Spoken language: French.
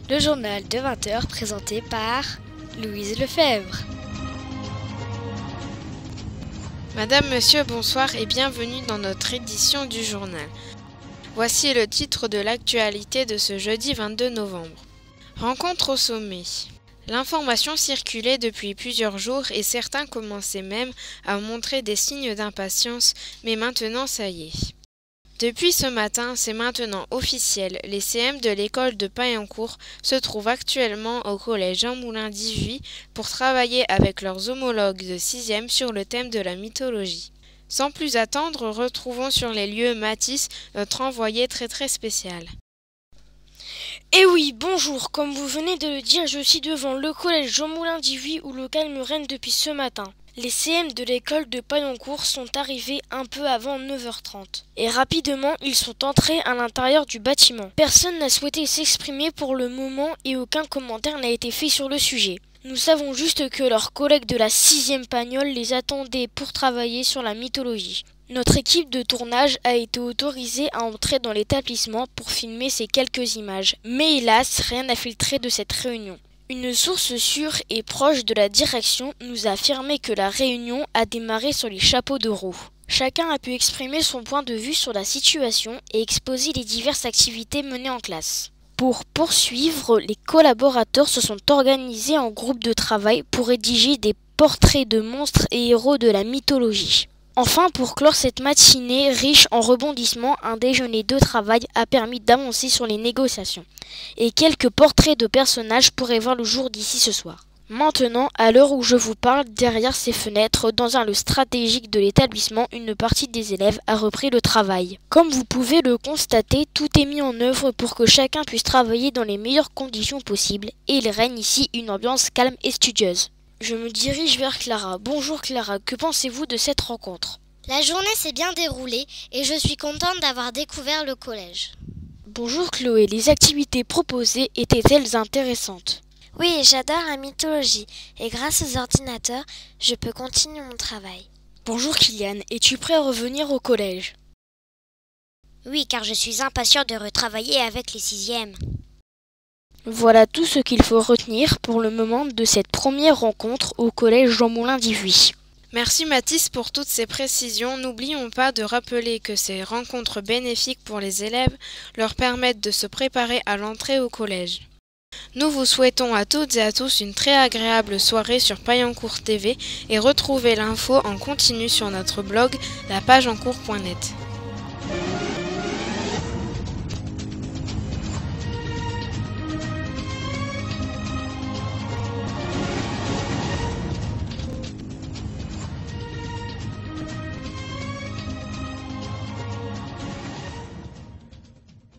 Le journal de 20 h présenté par Louise Lefebvre. Madame, Monsieur, bonsoir et bienvenue dans notre édition du journal. Voici le titre de l'actualité de ce jeudi 22 novembre. Rencontre au sommet. L'information circulait depuis plusieurs jours et certains commençaient même à montrer des signes d'impatience, mais maintenant ça y est. Depuis ce matin, c'est maintenant officiel, les CM de l'école de Paillencourt se trouvent actuellement au collège Jean Moulin XVIII pour travailler avec leurs homologues de 6e sur le thème de la mythologie. Sans plus attendre, retrouvons sur les lieux Mathis, notre envoyé très spécial. Eh oui, bonjour, comme vous venez de le dire, je suis devant le collège Jean Moulin XVIII où le calme règne depuis ce matin. Les CM de l'école de Paillencourt sont arrivés un peu avant 9h30. Et rapidement, ils sont entrés à l'intérieur du bâtiment. Personne n'a souhaité s'exprimer pour le moment et aucun commentaire n'a été fait sur le sujet. Nous savons juste que leurs collègues de la 6e Pagnole les attendaient pour travailler sur la mythologie. Notre équipe de tournage a été autorisée à entrer dans l'établissement pour filmer ces quelques images. Mais hélas, rien n'a filtré de cette réunion. Une source sûre et proche de la direction nous a affirmé que la réunion a démarré sur les chapeaux de roue. Chacun a pu exprimer son point de vue sur la situation et exposer les diverses activités menées en classe. Pour poursuivre, les collaborateurs se sont organisés en groupe de travail pour rédiger des portraits de monstres et héros de la mythologie. Enfin, pour clore cette matinée riche en rebondissements, un déjeuner de travail a permis d'avancer sur les négociations. Et quelques portraits de personnages pourraient voir le jour d'ici ce soir. Maintenant, à l'heure où je vous parle, derrière ces fenêtres, dans un lieu stratégique de l'établissement, une partie des élèves a repris le travail. Comme vous pouvez le constater, tout est mis en œuvre pour que chacun puisse travailler dans les meilleures conditions possibles. Et il règne ici une ambiance calme et studieuse. Je me dirige vers Clara. Bonjour Clara, que pensez-vous de cette rencontre? La journée s'est bien déroulée et je suis contente d'avoir découvert le collège. Bonjour Chloé, les activités proposées étaient-elles intéressantes? Oui, j'adore la mythologie et grâce aux ordinateurs, je peux continuer mon travail. Bonjour Kylian, es-tu prêt à revenir au collège? Oui, car je suis impatient de retravailler avec les 6e. Voilà tout ce qu'il faut retenir pour le moment de cette première rencontre au collège Jean Moulin XVIII. Merci Mathis pour toutes ces précisions. N'oublions pas de rappeler que ces rencontres bénéfiques pour les élèves leur permettent de se préparer à l'entrée au collège. Nous vous souhaitons à toutes et à tous une très agréable soirée sur Paillencourt TV et retrouvez l'info en continu sur notre blog lapagencourt.net.